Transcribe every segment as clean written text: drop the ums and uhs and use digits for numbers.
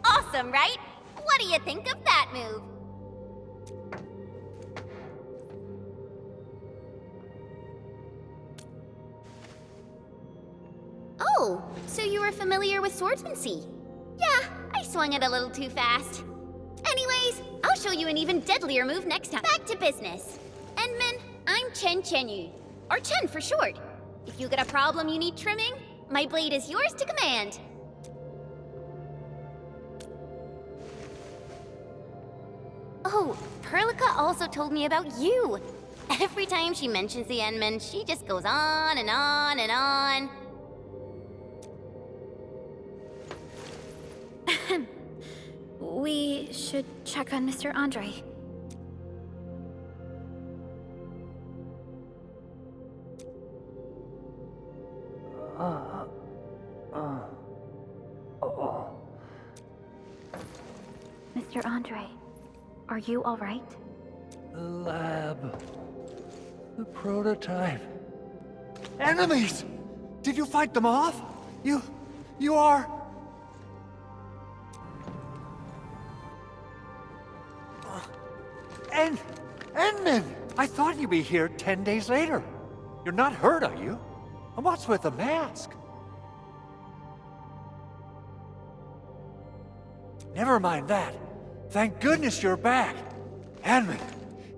Awesome, right? What do you think of that move? Oh, so you were familiar with swordsmancy? Yeah, I swung it a little too fast. Anyways, I'll show you an even deadlier move next time. Back to business. Enman, I'm Chen Chenyu, or Chen for short. If you got a problem you need trimming, my blade is yours to command. Oh, Perlica also told me about you. Every time she mentions the Enman, she just goes on and on and on. We should check on Mr. Andre. Mr. Andre, are you all right? The lab. The prototype. Enemies! Did you fight them off? You are... Enman! I thought you'd be here 10 days later. You're not hurt, are you? And what's with the mask? Never mind that. Thank goodness you're back. Enman,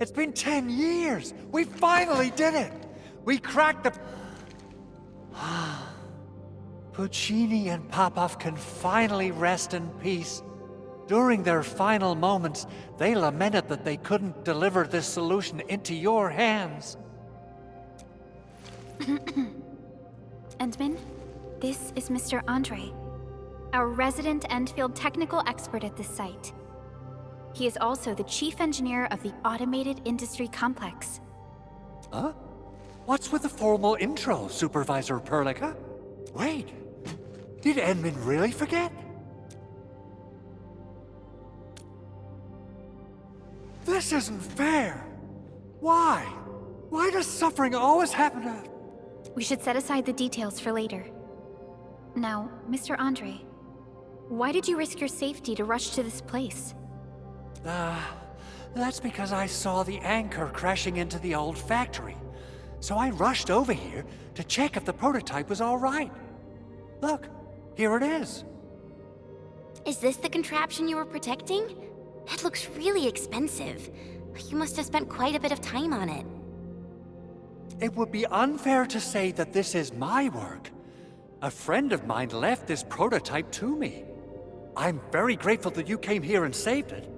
it's been 10 years. We finally did it. We cracked the... Puccini and Popov can finally rest in peace. During their final moments, they lamented that they couldn't deliver this solution into your hands. Endman, this is Mr. Andre, our resident Endfield technical expert at this site. He is also the chief engineer of the Automated Industry Complex. Huh? What's with the formal intro, Supervisor Perlica? Wait, did Enman really forget? This isn't fair. Why? Why does suffering always happen to... We should set aside the details for later. Now, Mr. Andre, why did you risk your safety to rush to this place? That's because I saw the anchor crashing into the old factory. So I rushed over here to check if the prototype was all right. Look, here it is. Is this the contraption you were protecting? It looks really expensive. You must have spent quite a bit of time on it. It would be unfair to say that this is my work. A friend of mine left this prototype to me. I'm very grateful that you came here and saved it.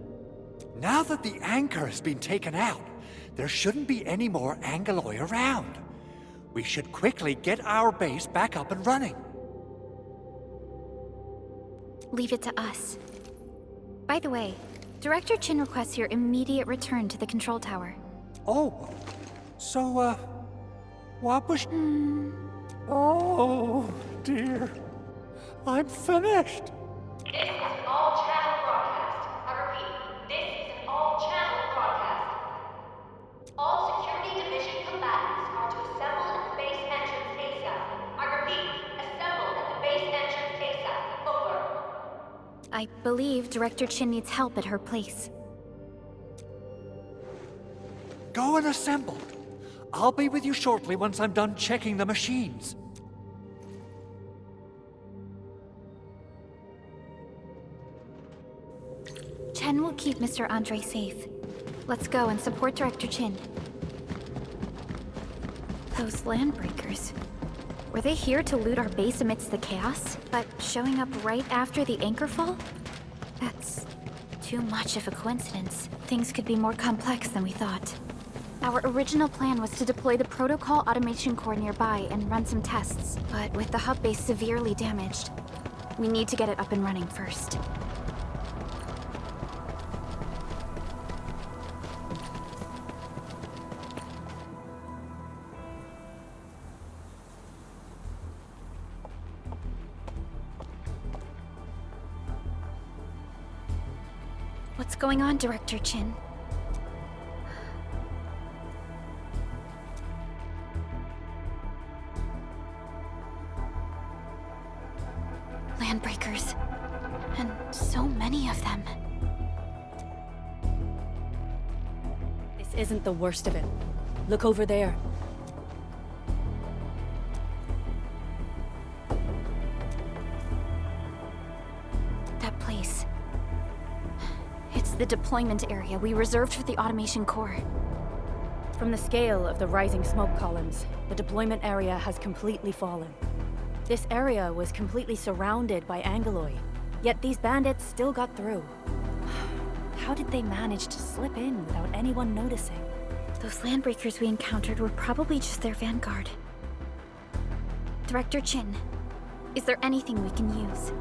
Now that the anchor has been taken out, there shouldn't be any more Angaloi around. We should quickly get our base back up and running. Leave it to us. By the way, Director Chin requests your immediate return to the control tower. Oh, so, what was... Oh, dear. I'm finished. This is an all-channel broadcast. I repeat, this is an all-channel broadcast. All security division combatants are to assemble at the base entrance ASAP. I repeat, assemble at the base entrance ASAP. Over. I believe Director Chin needs help at her place. Go and assemble. I'll be with you shortly once I'm done checking the machines. Chen will keep Mr. Andre safe. Let's go and support Director Chin. Those landbreakers. Were they here to loot our base amidst the chaos, but showing up right after the anchor fall? That's too much of a coincidence. Things could be more complex than we thought. Our original plan was to deploy the protocol automation core nearby and run some tests, but with the hub base severely damaged, we need to get it up and running first. What's going on, Director Chin? Landbreakers. And so many of them. This isn't the worst of it. Look over there. That place. It's the deployment area we reserved for the automation core. From the scale of the rising smoke columns, the deployment area has completely fallen. This area was completely surrounded by Angeloi, yet these bandits still got through. How did they manage to slip in without anyone noticing? Those landbreakers we encountered were probably just their vanguard. Director Chin, is there anything we can use?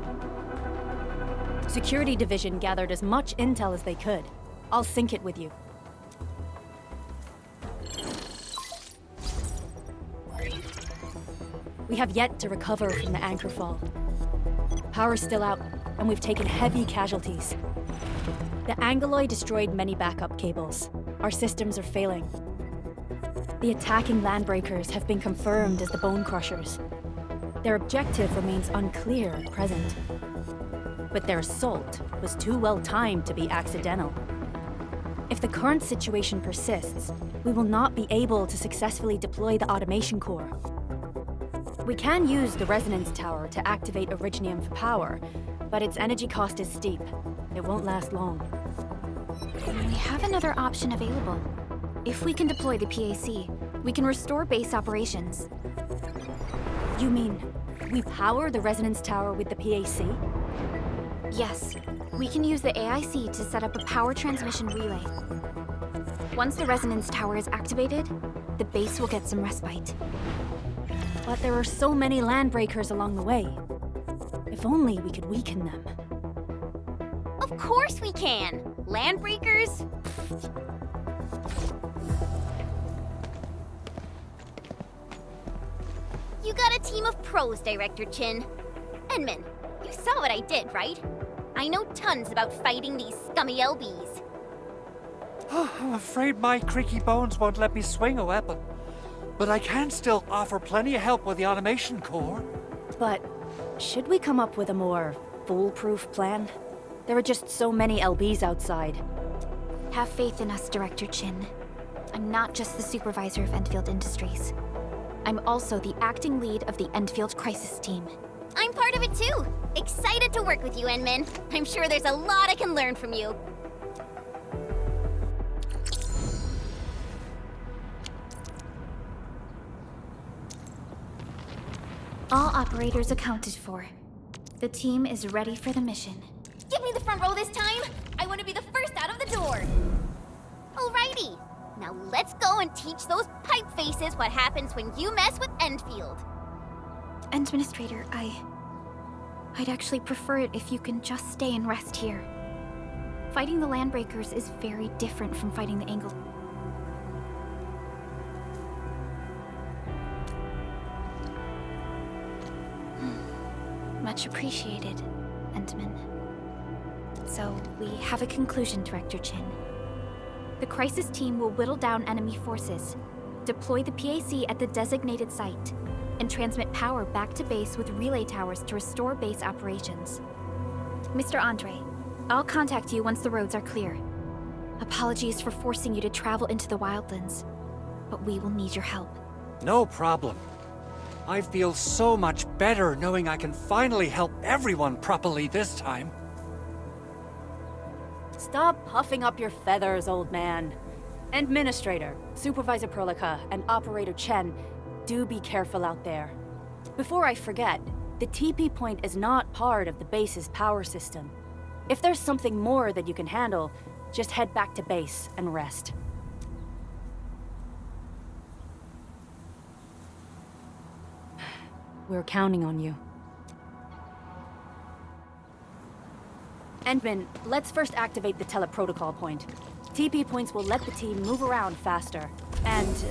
Security Division gathered as much intel as they could. I'll sync it with you. We have yet to recover from the anchor fall. Power's still out, and we've taken heavy casualties. The Angeloi destroyed many backup cables. Our systems are failing. The attacking landbreakers have been confirmed as the Bone Crushers. Their objective remains unclear at present. But their assault was too well timed to be accidental. If the current situation persists, we will not be able to successfully deploy the automation core. We can use the resonance tower to activate Originium for power, but its energy cost is steep. It won't last long. We have another option available. If we can deploy the PAC, we can restore base operations. You mean, we power the resonance tower with the PAC? Yes, we can use the AIC to set up a power transmission relay. Once the resonance tower is activated, the base will get some respite. But there are so many landbreakers along the way. If only we could weaken them. Of course we can! Landbreakers? You got a team of pros, Director Chin. Enman, you saw what I did, right? I know tons about fighting these scummy LBs. I'm afraid my creaky bones won't let me swing a weapon. But I can still offer plenty of help with the automation core. But should we come up with a more foolproof plan? There are just so many LBs outside. Have faith in us, Director Chin. I'm not just the supervisor of Endfield Industries. I'm also the acting lead of the Endfield Crisis Team. I'm part of it too. Excited to work with you, Enman. I'm sure there's a lot I can learn from you. All operators accounted for. The team is ready for the mission. Give me the front row this time. I want to be the first out of the door. Alrighty. Now let's go and teach those pipe faces what happens when you mess with Endfield. Administrator, I'd actually prefer it if you can just stay and rest here. Fighting the Landbreakers is very different from fighting the Angle. Much appreciated, Entman. So, we have a conclusion, Director Chin. The Crisis Team will whittle down enemy forces, deploy the PAC at the designated site, and transmit power back to base with relay towers to restore base operations. Mr. Andre, I'll contact you once the roads are clear. Apologies for forcing you to travel into the wildlands, but we will need your help. No problem. I feel so much better knowing I can finally help everyone properly this time. Stop puffing up your feathers, old man. Administrator, Supervisor Perlica, and Operator Chen, do be careful out there. Before I forget, the TP point is not part of the base's power system. If there's something more that you can handle, just head back to base and rest. We're counting on you. Endman, let's first activate the teleprotocol point. TP points will let the team move around faster, and...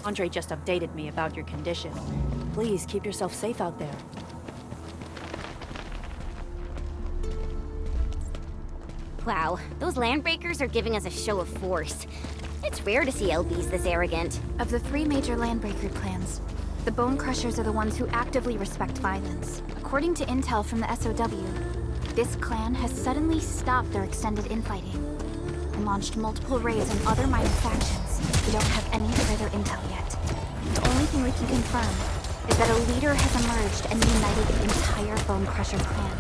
Andre just updated me about your condition. Please keep yourself safe out there. Wow, those landbreakers are giving us a show of force. It's rare to see LBs this arrogant. Of the 3 major landbreaker clans, the Bone Crushers are the ones who actively respect violence. According to intel from the SOW, this clan has suddenly stopped their extended infighting and launched multiple raids on other minor factions. We don't have any further intel yet. The only thing we can confirm is that a leader has emerged and united the entire Bone Crusher clan.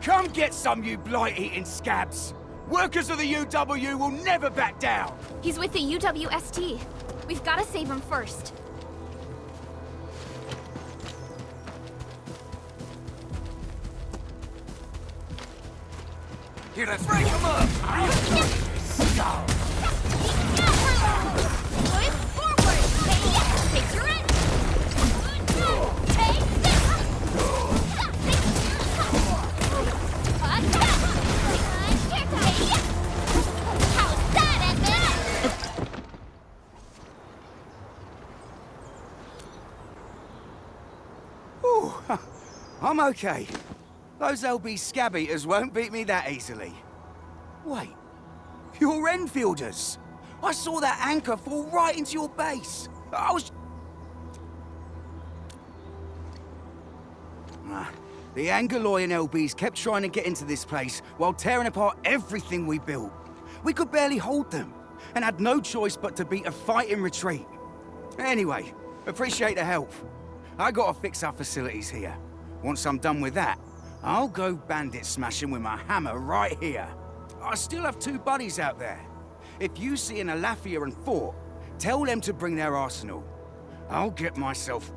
Come get some, you blight-eating scabs! Workers of the UW will never back down! He's with the UWST. We've got to save him first. Here, let's break them up! I'm okay. Those LB scab eaters won't beat me that easily. Wait, you're Enfielders. I saw that anchor fall right into your base. I was... The Angaloy and LBs kept trying to get into this place while tearing apart everything we built. We could barely hold them, and had no choice but to beat a fighting retreat. Anyway, appreciate the help. I gotta fix our facilities here. Once I'm done with that, I'll go bandit smashing with my hammer right here. I still have 2 buddies out there. If you see an Alafia and Fort, tell them to bring their arsenal. I'll get myself...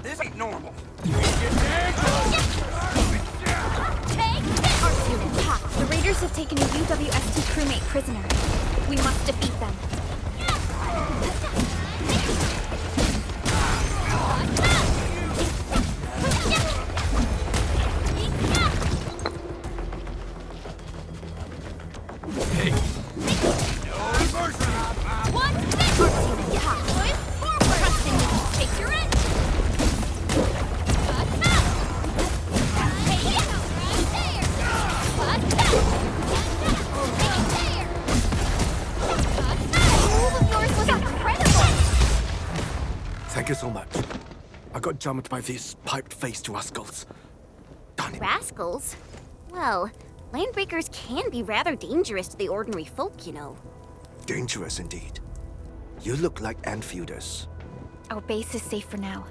This ain't normal. The raiders have taken a UWST crewmate prisoner. We must defeat them. Thank you so much. I got jumped by these piped-faced rascals. Darn it. Rascals? Well, landbreakers can be rather dangerous to the ordinary folk, you know. Dangerous indeed. You look like Enfielders. Our base is safe for now.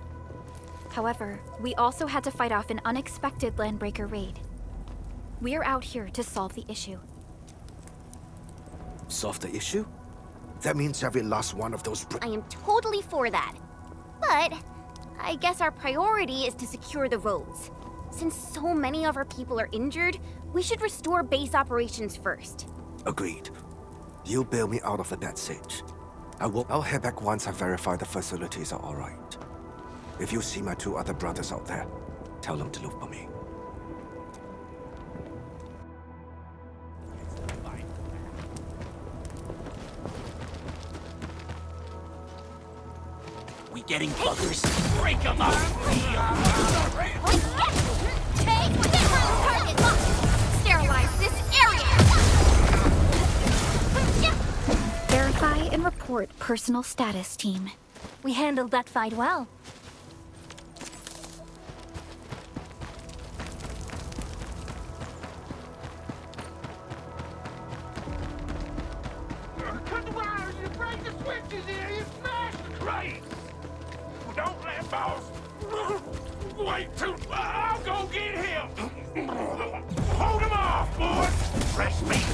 However, we also had to fight off an unexpected landbreaker raid. We're out here to solve the issue. Solve the issue? That means every last one of those I am totally for that. But I guess our priority is to secure the roads. Since so many of our people are injured, we should restore base operations first. Agreed. You bail me out of a bad sitch. I'll head back once I verify the facilities are all right. If you see my 2 other brothers out there, tell them to look for me. We getting buggers? Break them up! Sterilize this area! Verify and report personal status, team. We handled that fight well. Cut the wires, you break the switches here, you smash the crates! Don't let boss wait too. I'll go get him. Hold him off, boys. Fresh meat.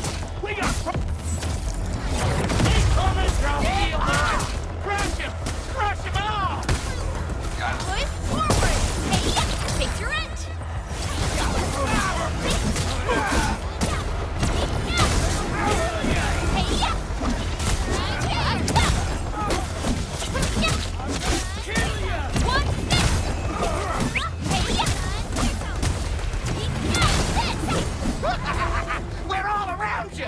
We got... Incoming from heel! Crush him! Crush him all! Push forward! Hey, face your end! We're all around you!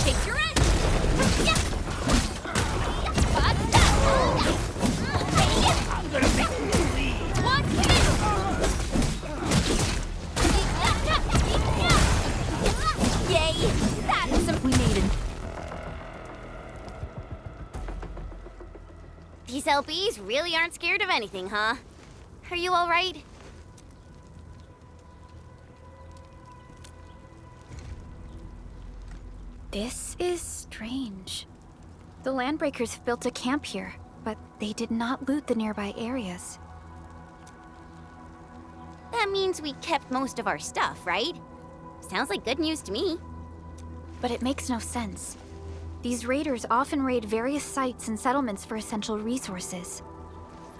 Take your end! I'm gonna make you bleed! Yay! That was some... We made it. These LBs really aren't scared of anything, huh? Are you all right? This is strange. The Landbreakers have built a camp here, but they did not loot the nearby areas. That means we kept most of our stuff, right? Sounds like good news to me. But it makes no sense. These raiders often raid various sites and settlements for essential resources.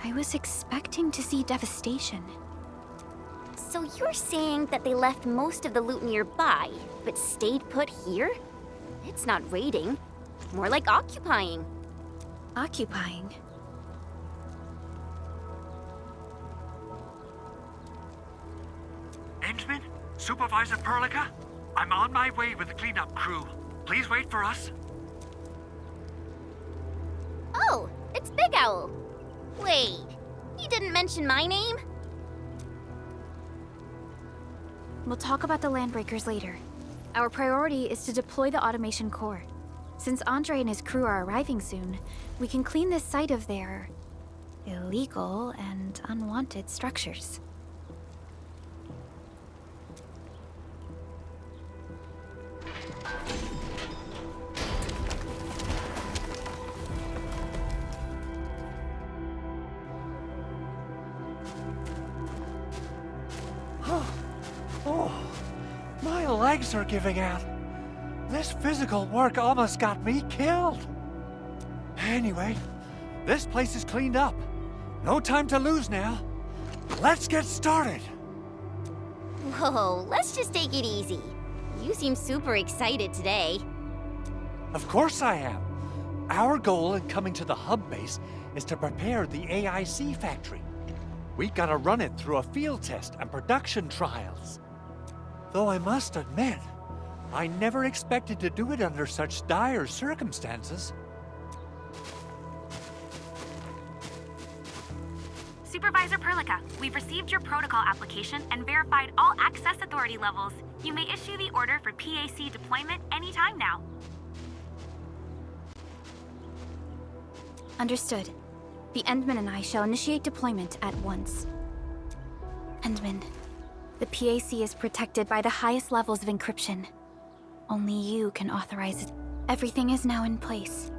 I was expecting to see devastation. So you're saying that they left most of the loot nearby, but stayed put here? It's not raiding. More like occupying. Occupying? Endman? Supervisor Perlica? I'm on my way with the cleanup crew. Please wait for us. Oh, it's Big Owl. Wait, you didn't mention my name? We'll talk about the Landbreakers later. Our priority is to deploy the automation core. Since Andre and his crew are arriving soon, we can clean this site of their illegal and unwanted structures. Oh, my legs are giving out. This physical work almost got me killed. Anyway, this place is cleaned up. No time to lose now. Let's get started. Whoa, let's just take it easy. You seem super excited today. Of course I am. Our goal in coming to the hub base is to prepare the AIC factory. We gotta run it through a field test and production trials. Though I must admit, I never expected to do it under such dire circumstances. Supervisor Perlica, we've received your protocol application and verified all access authority levels. You may issue the order for PAC deployment anytime now. Understood. The Endman and I shall initiate deployment at once. Endman, the PAC is protected by the highest levels of encryption. Only you can authorize it. Everything is now in place.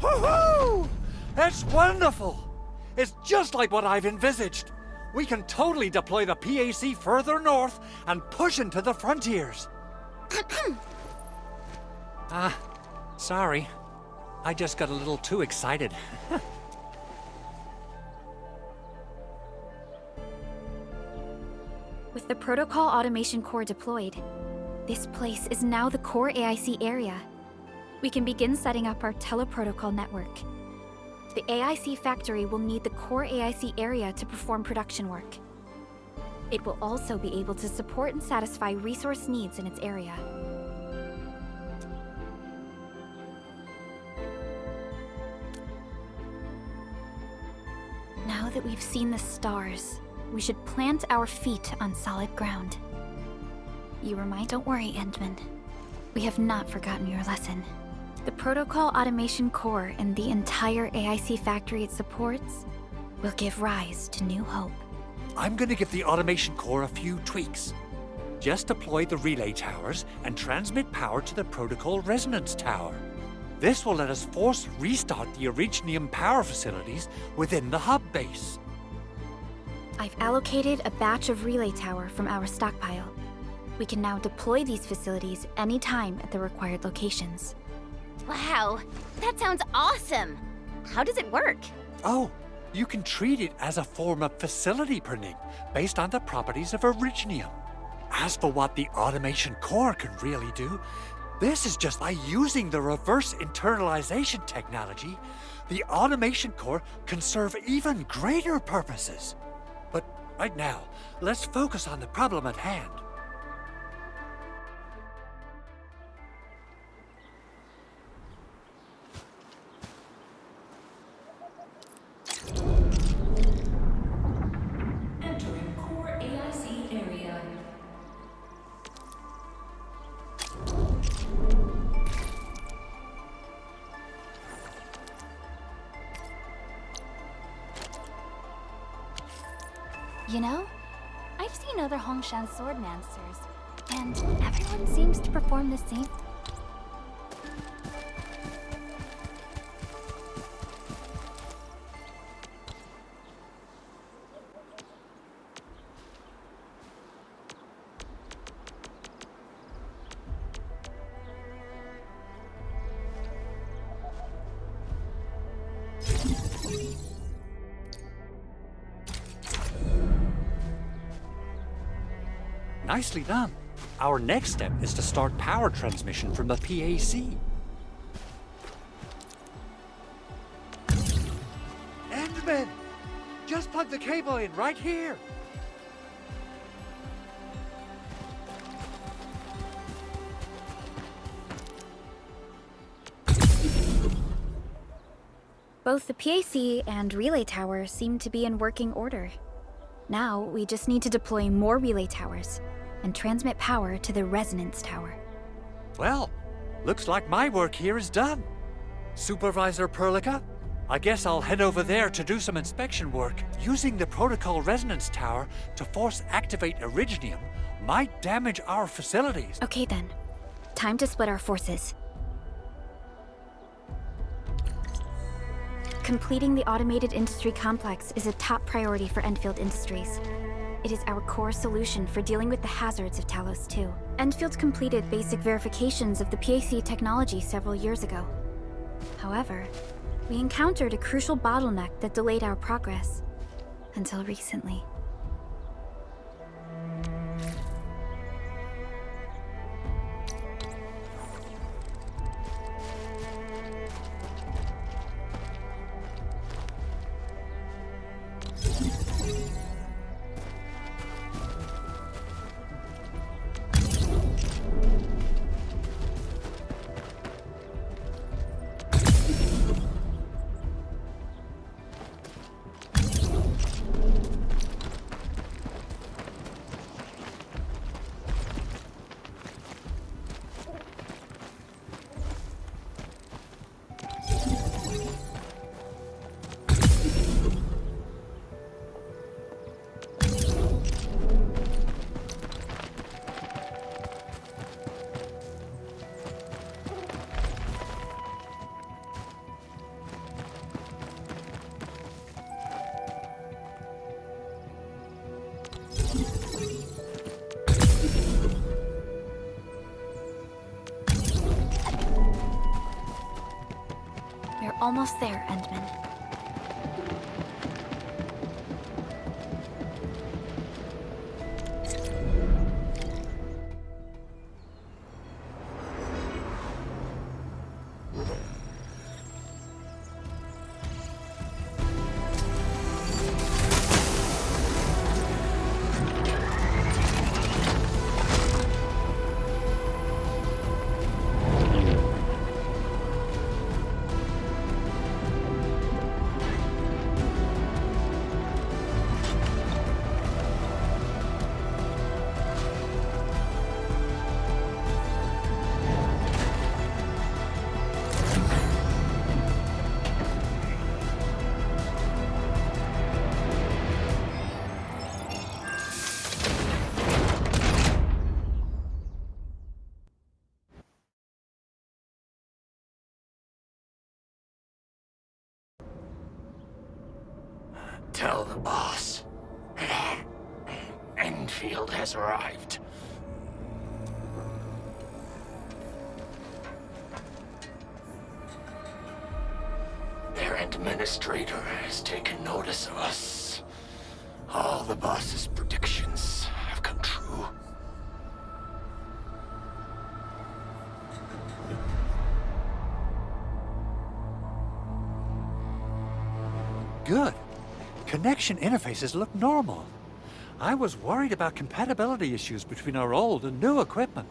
Woohoo! It's wonderful! It's just like what I've envisaged. We can totally deploy the PAC further north and push into the frontiers. Sorry. I just got a little too excited. With the protocol automation core deployed, this place is now the core AIC area. We can begin setting up our teleprotocol network. The AIC factory will need the core AIC area to perform production work. It will also be able to support and satisfy resource needs in its area. Now that we've seen the stars, we should plant our feet on solid ground. You remind— Don't worry, Endman. We have not forgotten your lesson. The protocol automation core and the entire AIC factory it supports will give rise to new hope. I'm gonna give the automation core a few tweaks. Just deploy the relay towers and transmit power to the protocol resonance tower. This will let us force restart the Originium power facilities within the hub base. I've allocated a batch of relay tower from our stockpile. We can now deploy these facilities anytime at the required locations. Wow, that sounds awesome! How does it work? Oh, you can treat it as a form of facility printing based on the properties of Originium. As for what the automation core can really do, this is just by using the reverse internalization technology, the automation core can serve even greater purposes. But right now, let's focus on the problem at hand. Entering core AIC area. You know, I've seen other Hongshan swordmasters, and everyone seems to perform the same. Nicely done. Our next step is to start power transmission from the PAC. Endman! Just plug the cable in right here! Both the PAC and relay tower seem to be in working order. Now, we just need to deploy more relay towers and transmit power to the resonance tower. Well, looks like my work here is done. Supervisor Perlica, I guess I'll head over there to do some inspection work. Using the protocol resonance tower to force activate Originium might damage our facilities. Okay then, time to split our forces. Completing the automated industry complex is a top priority for Endfield Industries. It is our core solution for dealing with the hazards of Talos 2. Endfield completed basic verifications of the PAC technology several years ago. However, we encountered a crucial bottleneck that delayed our progress. Until recently. Almost there, Endman. Tell the boss. Enfield has arrived. Their administrator has taken notice of us. All the boss's predictions have come true. Good. Connection interfaces look normal. I was worried about compatibility issues between our old and new equipment.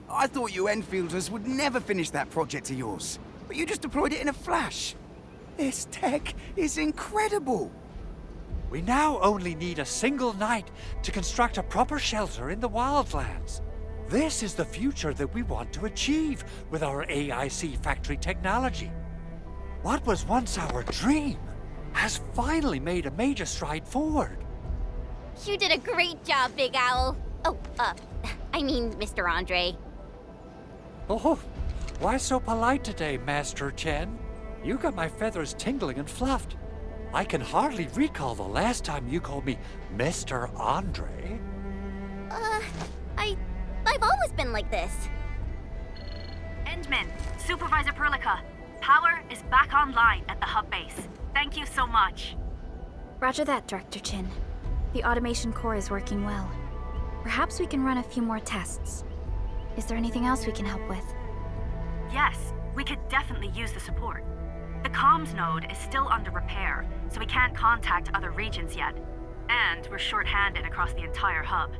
I thought you Enfielders would never finish that project of yours, but you just deployed it in a flash. This tech is incredible. We now only need a single night to construct a proper shelter in the wildlands. This is the future that we want to achieve with our AIC factory technology. What was once our dream has finally made a major stride forward. You did a great job, Big Owl. Oh, I mean, Mr. Andre. Oh, why so polite today, Master Chen? You got my feathers tingling and fluffed. I can hardly recall the last time you called me Mr. Andre. I've always been like this. Endman, Supervisor Perlica, power is back online at the hub base. Thank you so much. Roger that, Director Chin. The automation core is working well. Perhaps we can run a few more tests. Is there anything else we can help with? Yes, we could definitely use the support. The comms node is still under repair, so we can't contact other regions yet. And we're short-handed across the entire hub.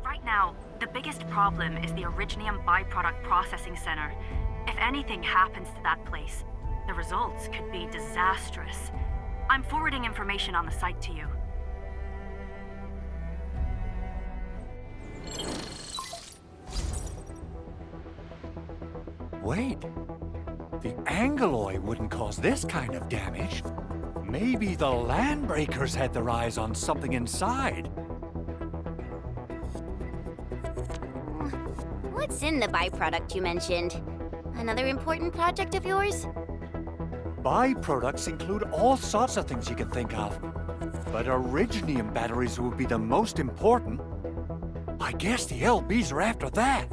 Right now, the biggest problem is the Originium byproduct processing center. If anything happens to that place, the results could be disastrous. I'm forwarding information on the site to you. Wait, the Angeloy wouldn't cause this kind of damage. Maybe the Landbreakers had their eyes on something inside. What's in the byproduct you mentioned? Another important project of yours? Byproducts include all sorts of things you can think of. But Originium batteries would be the most important. I guess the LBs are after that.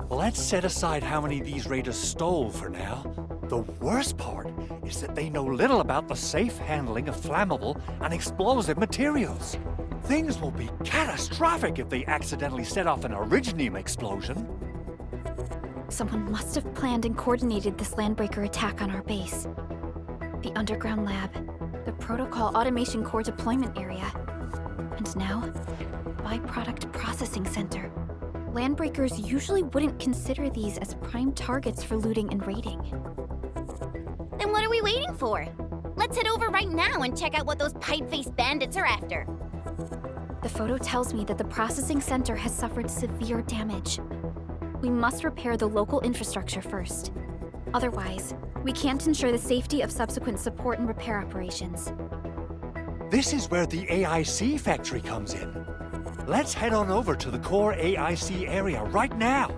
Let's set aside how many these raiders stole for now. The worst part is that they know little about the safe handling of flammable and explosive materials. Things will be catastrophic if they accidentally set off an Originium explosion. Someone must have planned and coordinated this Landbreaker attack on our base. The underground lab, the protocol automation core deployment area, and now, byproduct processing center. Landbreakers usually wouldn't consider these as prime targets for looting and raiding. Then what are we waiting for? Let's head over right now and check out what those pipe-faced bandits are after. The photo tells me that the processing center has suffered severe damage. We must repair the local infrastructure first. Otherwise, we can't ensure the safety of subsequent support and repair operations. This is where the AIC factory comes in. Let's head on over to the core AIC area right now.